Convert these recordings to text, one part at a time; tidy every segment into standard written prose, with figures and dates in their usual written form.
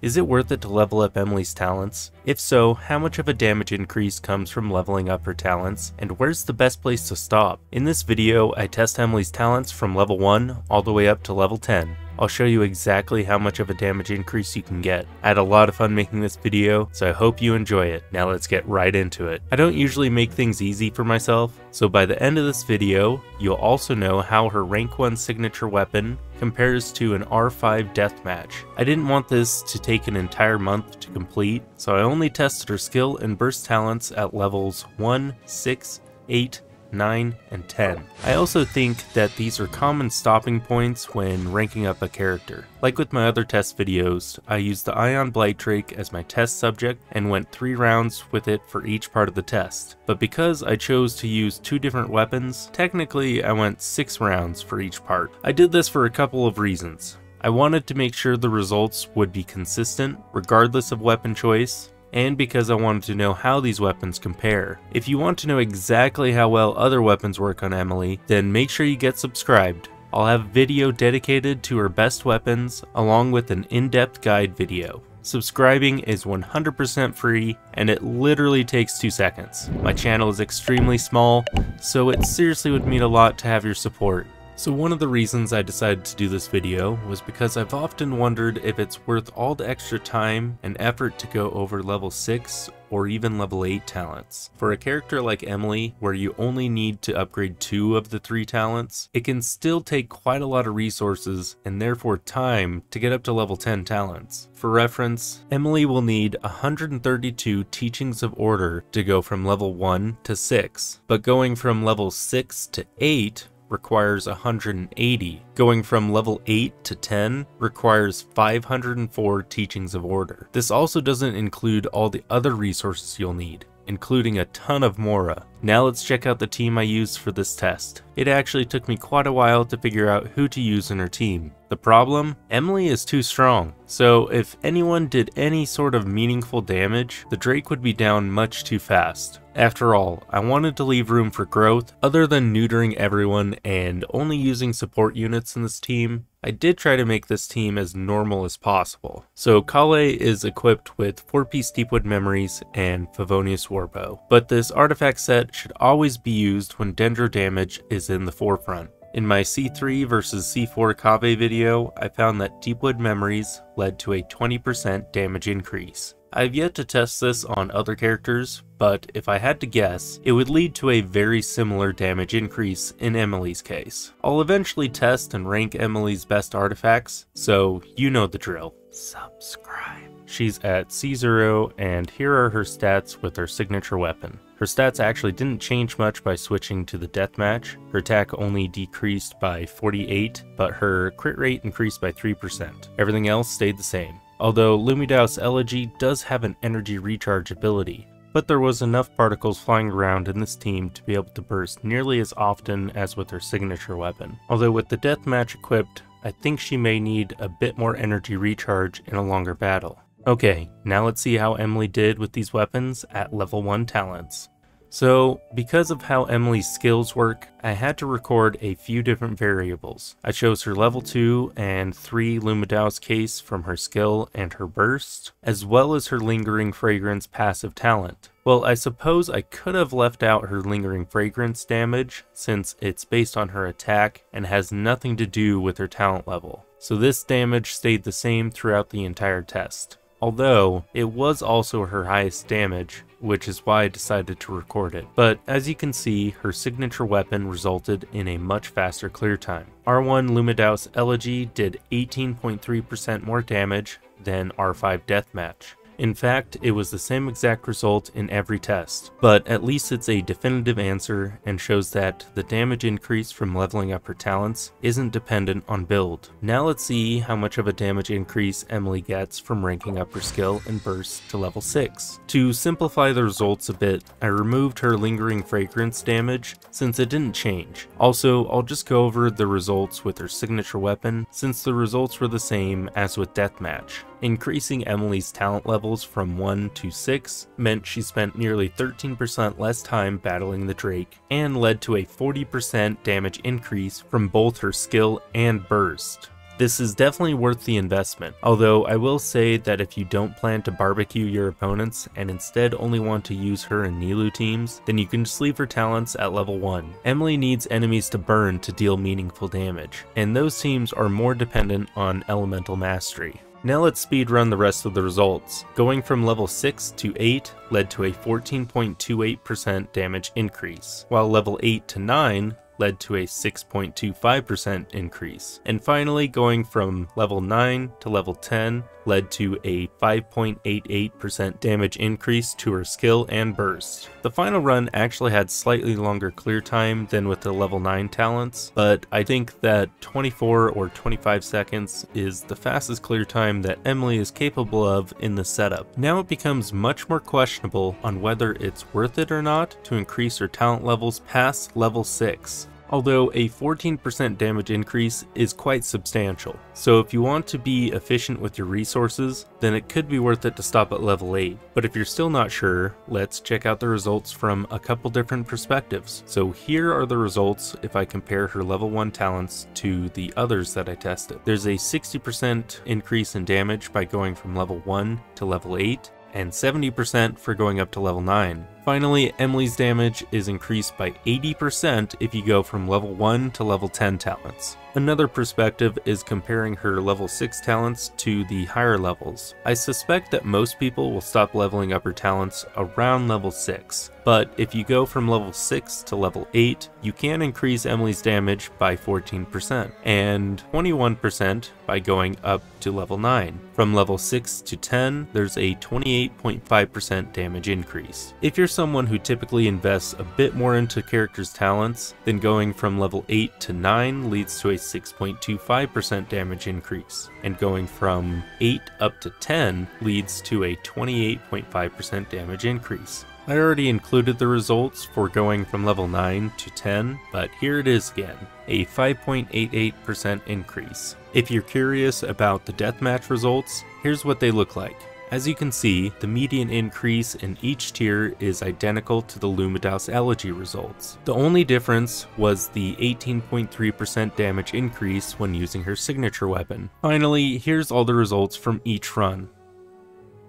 Is it worth it to level up Emilie's talents? If so, how much of a damage increase comes from leveling up her talents, and where's the best place to stop? In this video, I test Emilie's talents from level 1 all the way up to level 10. I'll show you exactly how much of a damage increase you can get. I had a lot of fun making this video, so I hope you enjoy it. Now let's get right into it. I don't usually make things easy for myself, so by the end of this video, you'll also know how her rank 1 signature weapon compares to an R5 deathmatch. I didn't want this to take an entire month to complete, so I only tested her skill and burst talents at levels 1, 6, 8, 9, and 10. I also think that these are common stopping points when ranking up a character. Like with my other test videos, I used the Ion Blight Drake as my test subject and went 3 rounds with it for each part of the test. But because I chose to use 2 different weapons, technically I went 6 rounds for each part. I did this for a couple of reasons. I wanted to make sure the results would be consistent regardless of weapon choice, and because I wanted to know how these weapons compare. If you want to know exactly how well other weapons work on Emilie, then make sure you get subscribed. I'll have a video dedicated to her best weapons, along with an in-depth guide video. Subscribing is 100% free, and it literally takes 2 seconds. My channel is extremely small, so it seriously would mean a lot to have your support. So one of the reasons I decided to do this video was because I've often wondered if it's worth all the extra time and effort to go over level 6 or even level 8 talents. For a character like Emilie, where you only need to upgrade 2 of the 3 talents, it can still take quite a lot of resources and therefore time to get up to level 10 talents. For reference, Emilie will need 132 Teachings of Order to go from level 1 to 6, but going from level 6 to 8 requires 180. Going from level 8 to 10 requires 504 Teachings of Order. This also doesn't include all the other resources you'll need, including a ton of Mora. Now let's check out the team I used for this test. It actually took me quite a while to figure out who to use in her team. The problem? Emilie is too strong, so if anyone did any sort of meaningful damage, the Drake would be down much too fast. After all, I wanted to leave room for growth. Other than neutering everyone and only using support units in this team, I did try to make this team as normal as possible. So qu'elle is equipped with 4-piece Deepwood Memories and Favonius Warbow, but this artifact set should always be used when Dendro damage is in the forefront. In my C3 versus C4 Cave video, I found that Deepwood Memories led to a 20% damage increase. I've yet to test this on other characters, but if I had to guess, it would lead to a very similar damage increase in Emilie's case. I'll eventually test and rank Emilie's best artifacts, so you know the drill. Subscribe. She's at C0, and here are her stats with her signature weapon. Her stats actually didn't change much by switching to the deathmatch. Her attack only decreased by 48, but her crit rate increased by 3%. Everything else stayed the same. Although Lumidouce Elegy does have an energy recharge ability, but there was enough particles flying around in this team to be able to burst nearly as often as with her signature weapon. Although with the deathmatch equipped, I think she may need a bit more energy recharge in a longer battle. Okay, now let's see how Emilie did with these weapons at level 1 talents. So, because of how Emilie's skills work, I had to record a few different variables. I chose her level 2 and 3 Lumidouce case from her skill and her burst, as well as her Lingering Fragrance passive talent. Well, I suppose I could have left out her Lingering Fragrance damage, since it's based on her attack and has nothing to do with her talent level. So this damage stayed the same throughout the entire test. Although, it was also her highest damage, which is why I decided to record it. But as you can see, her signature weapon resulted in a much faster clear time. R1 Lumidouce Elegy did 18.3% more damage than R5 Deathmatch. In fact, it was the same exact result in every test, but at least it's a definitive answer and shows that the damage increase from leveling up her talents isn't dependent on build. Now let's see how much of a damage increase Emilie gets from ranking up her skill and burst to level 6. To simplify the results a bit, I removed her Lingering Fragrance damage since it didn't change. Also, I'll just go over the results with her signature weapon since the results were the same as with Deathmatch. Increasing Emilie's talent levels from 1 to 6 meant she spent nearly 13% less time battling the Drake, and led to a 40% damage increase from both her skill and burst. This is definitely worth the investment, although I will say that if you don't plan to barbecue your opponents and instead only want to use her in Nilou teams, then you can just leave her talents at level 1. Emilie needs enemies to burn to deal meaningful damage, and those teams are more dependent on elemental mastery. Now let's speedrun the rest of the results. Going from level 6 to 8 led to a 14.28% damage increase, while level 8 to 9 led to a 6.25% increase. And finally, going from level 9 to level 10 led to a 5.88% damage increase to her skill and burst. The final run actually had slightly longer clear time than with the level 9 talents, but I think that 24 or 25 seconds is the fastest clear time that Emilie is capable of in the setup. Now it becomes much more questionable on whether it's worth it or not to increase her talent levels past level 6. Although a 14% damage increase is quite substantial. So if you want to be efficient with your resources, then it could be worth it to stop at level 8. But if you're still not sure, let's check out the results from a couple different perspectives. So here are the results if I compare her level 1 talents to the others that I tested. There's a 60% increase in damage by going from level 1 to level 8, and 70% for going up to level 9. Finally, Emilie's damage is increased by 80% if you go from level 1 to level 10 talents. Another perspective is comparing her level 6 talents to the higher levels. I suspect that most people will stop leveling up her talents around level 6, but if you go from level 6 to level 8, you can increase Emilie's damage by 14%, and 21% by going up to level 9. From level 6 to 10, there's a 28.5% damage increase. If you're someone who typically invests a bit more into characters' talents, then going from level 8 to 9 leads to a 6.25% damage increase, and going from 8 up to 10 leads to a 28.5% damage increase. I already included the results for going from level 9 to 10, but here it is again, a 5.88% increase. If you're curious about the deathmatch results, here's what they look like. As you can see, the median increase in each tier is identical to the Lumidouce Elegy results. The only difference was the 18.3% damage increase when using her signature weapon. Finally, here's all the results from each run.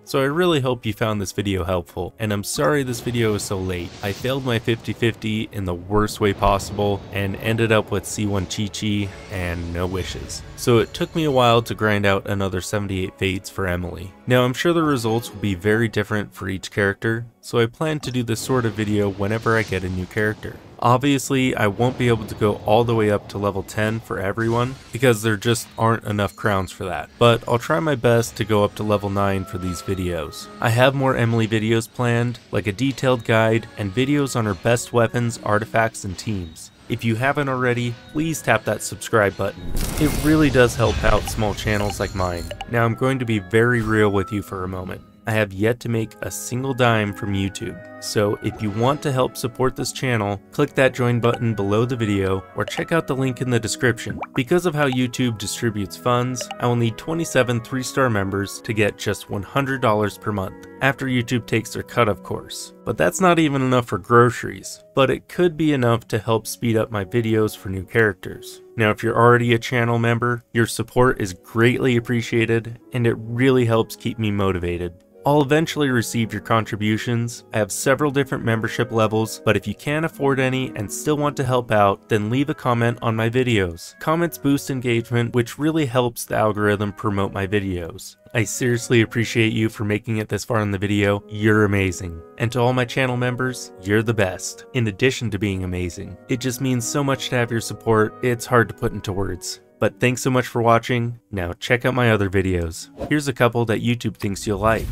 So I really hope you found this video helpful, and I'm sorry this video is so late. I failed my 50-50 in the worst way possible and ended up with C1 Chi-Chi and no wishes. So it took me a while to grind out another 78 fates for Emilie. Now I'm sure the results will be very different for each character, so I plan to do this sort of video whenever I get a new character. Obviously, I won't be able to go all the way up to level 10 for everyone, because there just aren't enough crowns for that, but I'll try my best to go up to level 9 for these videos. I have more Emilie videos planned, like a detailed guide, and videos on her best weapons, artifacts, and teams. If you haven't already, please tap that subscribe button. It really does help out small channels like mine. Now I'm going to be very real with you for a moment. I have yet to make a single dime from YouTube, so if you want to help support this channel, click that join button below the video or check out the link in the description. Because of how YouTube distributes funds, I will need 27 3-star members to get just $100 per month, after YouTube takes their cut of course. But that's not even enough for groceries, but it could be enough to help speed up my videos for new characters. Now if you're already a channel member, your support is greatly appreciated and it really helps keep me motivated. I'll eventually receive your contributions. I have several different membership levels, but if you can't afford any and still want to help out, then leave a comment on my videos. Comments boost engagement, which really helps the algorithm promote my videos. I seriously appreciate you for making it this far in the video. You're amazing. And to all my channel members, you're the best. In addition to being amazing, it just means so much to have your support, it's hard to put into words. But thanks so much for watching. Now check out my other videos. Here's a couple that YouTube thinks you'll like.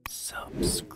Subscribe.